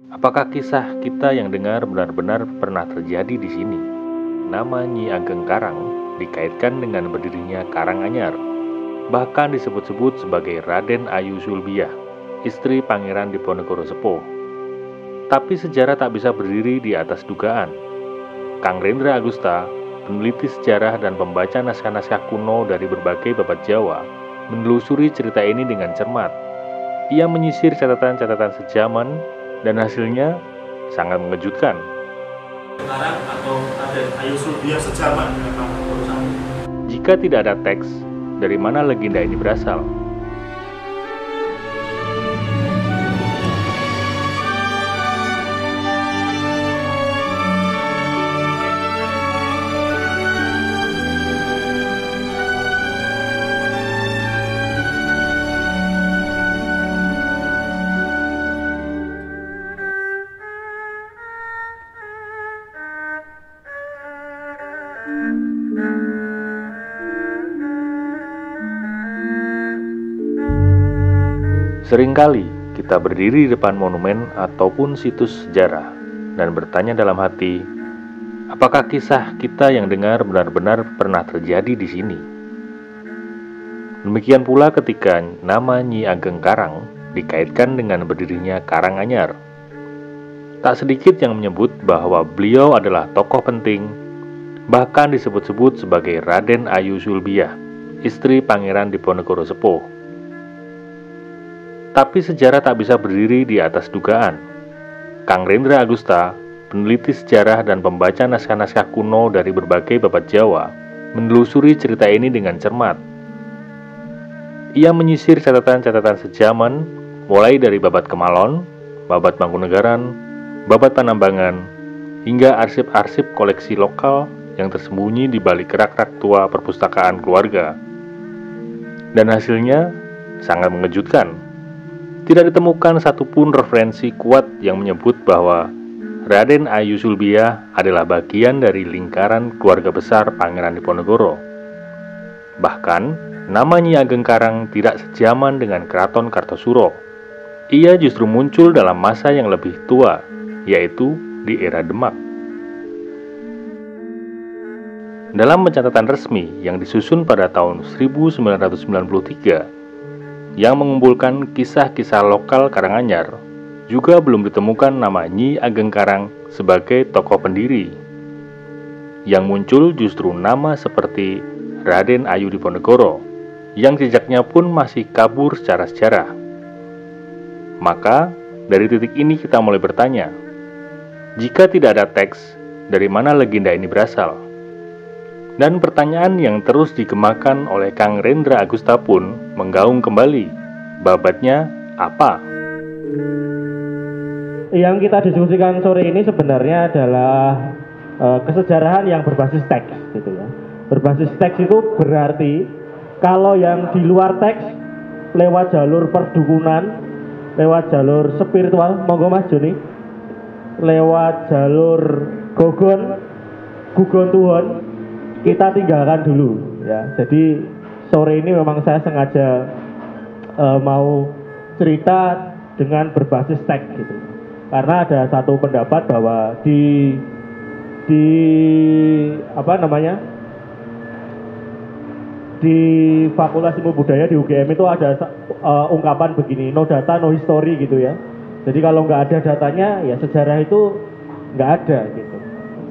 Apakah kisah kita yang dengar benar-benar pernah terjadi di sini? Nama Nyi Ageng Karang dikaitkan dengan berdirinya Karanganyar, bahkan disebut-sebut sebagai Raden Ayu Sulbiah, istri Pangeran Diponegoro Sepuh. Tapi sejarah tak bisa berdiri di atas dugaan. Kang Rendra Agusta, peneliti sejarah dan pembaca naskah-naskah kuno dari berbagai babat Jawa, menelusuri cerita ini dengan cermat. Ia menyisir catatan-catatan sejaman dan hasilnya sangat mengejutkan. Sekarang atau ada Ayu Sulbiah sejaman memang urusan. Jika tidak ada teks, dari mana legenda ini berasal? Seringkali kita berdiri di depan monumen ataupun situs sejarah dan bertanya dalam hati, apakah kisah kita yang dengar benar-benar pernah terjadi di sini? Demikian pula ketika nama Nyi Ageng Karang dikaitkan dengan berdirinya Karanganyar. Tak sedikit yang menyebut bahwa beliau adalah tokoh penting, bahkan disebut-sebut sebagai Raden Ayu Sulbiah, istri Pangeran Diponegoro Sepuh. Tapi sejarah tak bisa berdiri di atas dugaan. Kang Rendra Agusta, peneliti sejarah dan pembaca naskah-naskah kuno dari berbagai babat Jawa, menelusuri cerita ini dengan cermat. Ia menyisir catatan-catatan sejaman, mulai dari babat Kemalon, babat Mangkunegaran, babat Panambangan, hingga arsip-arsip koleksi lokal yang tersembunyi di balik rak-rak tua perpustakaan keluarga. Dan hasilnya sangat mengejutkan. Tidak ditemukan satupun referensi kuat yang menyebut bahwa Raden Ayu Sulbiah adalah bagian dari lingkaran keluarga besar Pangeran Diponegoro. Bahkan, nama Nyi Ageng Karang tidak sejaman dengan Keraton Kartosuro. Ia justru muncul dalam masa yang lebih tua, yaitu di era Demak. Dalam pencatatan resmi yang disusun pada tahun 1993, yang mengumpulkan kisah-kisah lokal Karanganyar, juga belum ditemukan nama Nyi Ageng Karang sebagai tokoh pendiri. Yang muncul justru nama seperti Raden Ayu Diponegoro, yang jejaknya pun masih kabur secara sejarah. Maka, dari titik ini kita mulai bertanya, jika tidak ada teks, dari mana legenda ini berasal? Dan pertanyaan yang terus digemakan oleh Kang Rendra Agusta pun menggaung kembali. Babatnya apa? Yang kita diskusikan sore ini sebenarnya adalah kesejarahan yang berbasis teks, gitu ya. Berbasis teks itu berarti kalau yang di luar teks lewat jalur perdukunan, lewat jalur spiritual, monggo Mas Joni, lewat jalur gugon Tuhan, kita tinggalkan dulu ya. Jadi sore ini memang saya sengaja mau cerita dengan berbasis teks gitu. Karena ada satu pendapat bahwa di Fakultas Ilmu Budaya di UGM itu ada ungkapan begini, no data no history gitu ya. Jadi kalau nggak ada datanya ya sejarah itu nggak ada gitu.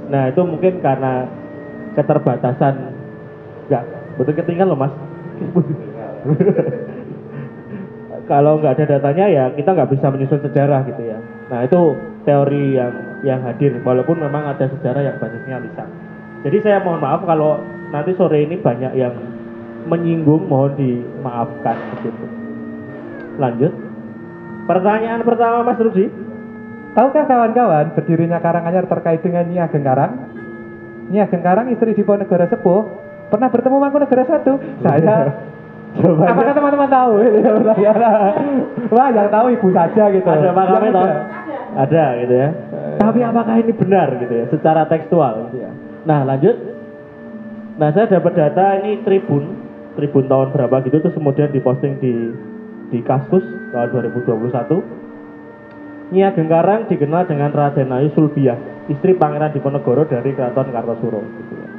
Nah itu mungkin karena keterbatasan, nggak betul ketinggalan loh Mas. Kalau nggak ada datanya ya kita nggak bisa menyusun sejarah gitu ya. Nah itu teori yang hadir, walaupun memang ada sejarah yang basisnya lisan. Jadi saya mohon maaf kalau nanti sore ini banyak yang menyinggung, mohon dimaafkan begitu. Lanjut. Pertanyaan pertama Mas Rudi. Tahukah kawan-kawan berdirinya Karanganyar terkait dengan Nyi Ageng Karang? Nyi Ageng Karang istri Diponegoro Sepuh pernah bertemu Mangkunegaran I. Saya apakah teman-teman tahu? Wah, yang tahu ibu saja gitu. Ada makamnya toh? Ada gitu ya. Tapi apakah ini benar gitu ya secara tekstual gitu ya. Nah, lanjut. Nah, saya dapat data ini Tribun tahun berapa gitu terus kemudian diposting di Kaskus tahun 2021. Nyi Ageng Karang dikenal dengan Raden Ayu Sulbiah, istri Pangeran Diponegoro dari Keraton Kartosuro gitu ya.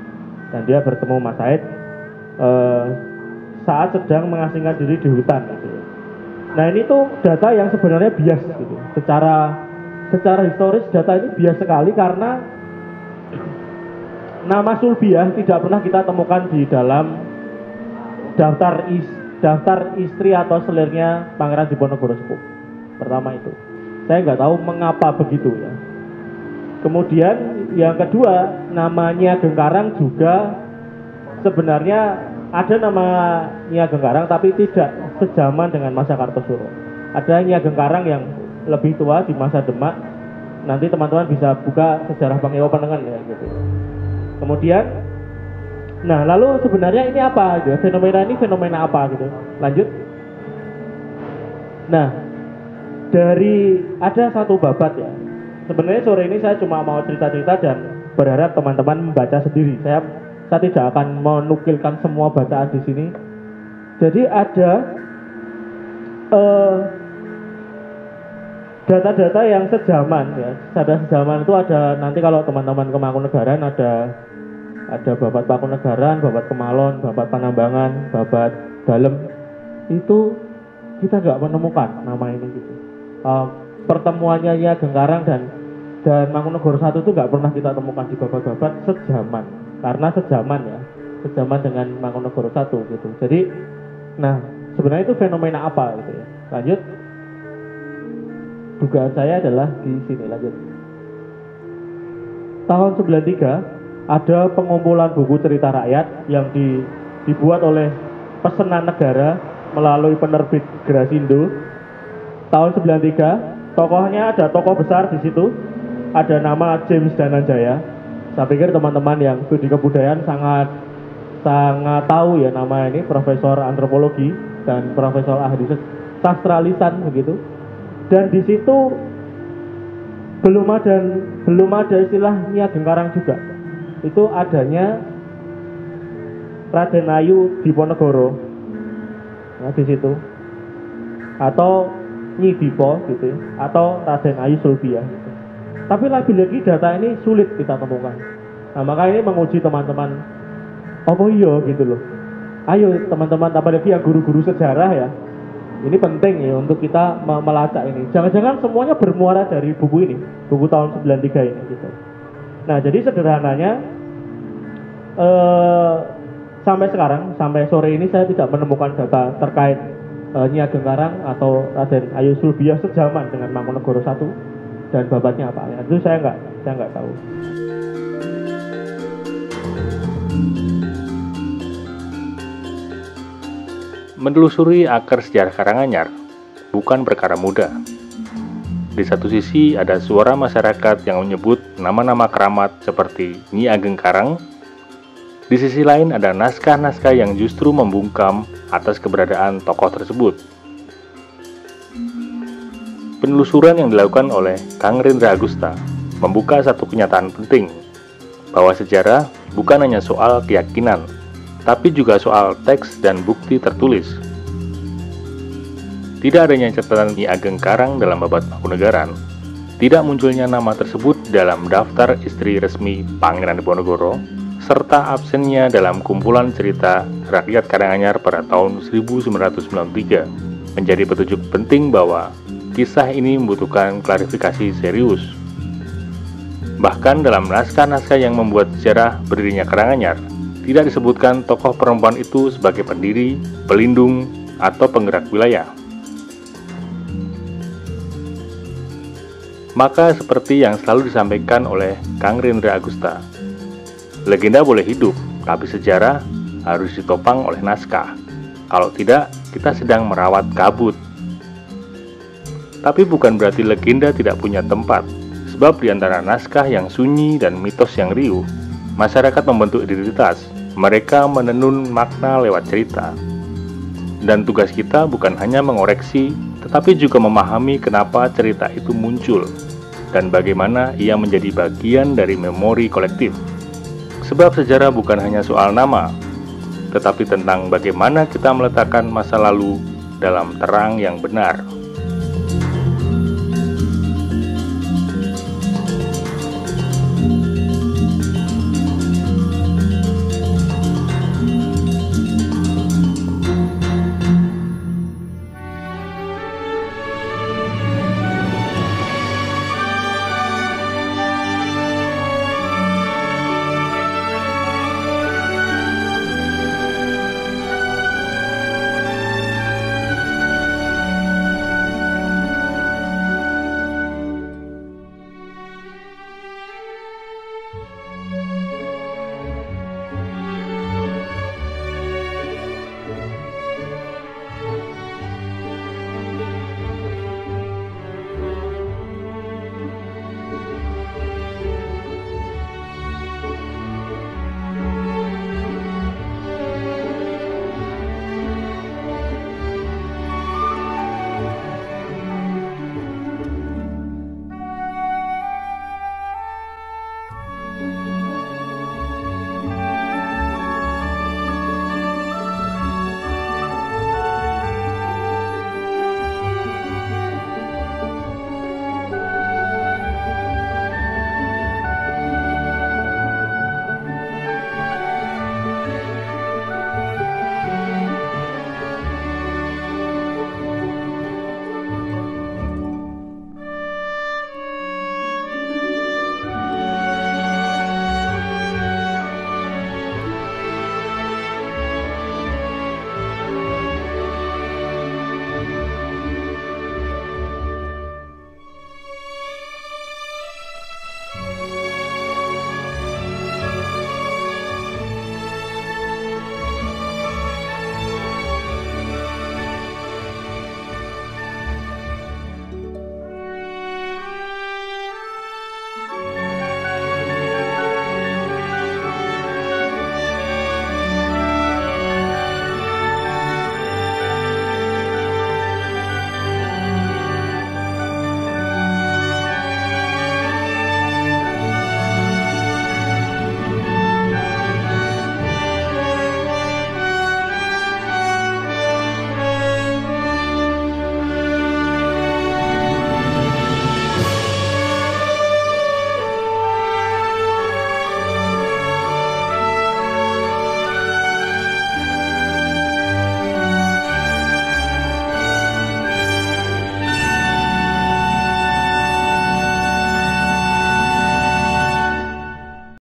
Dan dia bertemu Mas Said saat sedang mengasingkan diri di hutan gitu ya. Nah ini tuh data yang sebenarnya bias gitu. Secara historis data ini bias sekali karena nama Sulbiah tidak pernah kita temukan di dalam daftar istri atau selirnya Pangeran Diponegoro Sepuh. Pertama itu, saya nggak tahu mengapa begitu ya. Kemudian yang kedua, namanya Ageng Karang juga sebenarnya ada nama Nyi Ageng Karang tapi tidak sejaman dengan masa Kartosuro. Ada Nyi Ageng Karang yang lebih tua di masa Demak. Nanti teman-teman bisa buka sejarah Bang Ewo Panengan ya gitu. Kemudian, nah lalu sebenarnya ini apa gitu? Fenomena ini fenomena apa gitu? Lanjut. Nah, dari ada satu babat ya. Sebenarnya sore ini saya cuma mau cerita-cerita dan berharap teman-teman membaca sendiri. Saya tidak akan menukilkan semua bacaan di sini. Jadi ada data-data yang sejaman ya. Data sejaman itu ada nanti kalau teman-teman ke Mangkunegaran ada babat Pakunegaran, babat Kemalon, babat Panambangan, babat Dalem. Itu kita nggak menemukan nama ini gitu. Pertemuannya Nyi Ageng Karang dan Mangkunegoro I itu nggak pernah kita temukan di babat-babat sejaman, karena sejaman dengan Mangkunegoro I gitu. Jadi, nah sebenarnya itu fenomena apa gitu ya? Lanjut, dugaan saya adalah di sini. Lanjut, tahun 93 ada pengumpulan buku cerita rakyat yang dibuat oleh Pesenan Negara melalui penerbit Grasindo. Tahun 93, tokohnya ada tokoh besar di situ. Ada nama James Dananjaya. Saya pikir teman-teman yang studi kebudayaan sangat tahu ya nama ini, profesor antropologi dan profesor ahli sastra lisan begitu. Dan di situ belum ada istilah Nyi Ageng Karang juga. Itu adanya Raden Ayu Diponegoro. Nah, di situ. Atau Nyi Dipo gitu ya, atau Raden Ayu Sulbiah gitu. Tapi lagi-lagi data ini sulit kita temukan. Nah maka ini menguji teman-teman. Oh iya gitu loh. Ayo teman-teman, apalagi yang guru-guru sejarah ya. Ini penting ya untuk kita melacak ini. Jangan-jangan semuanya bermuara dari buku ini, buku tahun 93 ini gitu. Nah jadi sederhananya sampai sekarang, sampai sore ini saya tidak menemukan data terkait Nyi Ageng Karang atau Raden Ayu Sulbiah sejaman dengan Mangkunegoro I dan babatnya apa ya, itu saya nggak tahu. Menelusuri akar sejarah Karanganyar bukan perkara mudah. Di satu sisi ada suara masyarakat yang menyebut nama-nama keramat seperti Nyi Ageng Karang. Di sisi lain ada naskah-naskah yang justru membungkam atas keberadaan tokoh tersebut. Penelusuran yang dilakukan oleh Kang Rendra Agusta membuka satu kenyataan penting, bahwa sejarah bukan hanya soal keyakinan, tapi juga soal teks dan bukti tertulis. Tidak adanya catatan Nyi Ageng Karang dalam babat Mangkunegaran, tidak munculnya nama tersebut dalam daftar istri resmi Pangeran Diponegoro, serta absennya dalam kumpulan cerita rakyat Karanganyar pada tahun 1993 menjadi petunjuk penting bahwa kisah ini membutuhkan klarifikasi serius. Bahkan dalam naskah-naskah yang membuat sejarah berdirinya Karanganyar, tidak disebutkan tokoh perempuan itu sebagai pendiri, pelindung, atau penggerak wilayah. Maka seperti yang selalu disampaikan oleh Kang Rendra Agusta, legenda boleh hidup, tapi sejarah harus ditopang oleh naskah. Kalau tidak, kita sedang merawat kabut. Tapi bukan berarti legenda tidak punya tempat, sebab di antara naskah yang sunyi dan mitos yang riuh, masyarakat membentuk identitas. Mereka menenun makna lewat cerita. Dan tugas kita bukan hanya mengoreksi, tetapi juga memahami kenapa cerita itu muncul, dan bagaimana ia menjadi bagian dari memori kolektif. Sebab sejarah bukan hanya soal nama, tetapi tentang bagaimana kita meletakkan masa lalu dalam terang yang benar.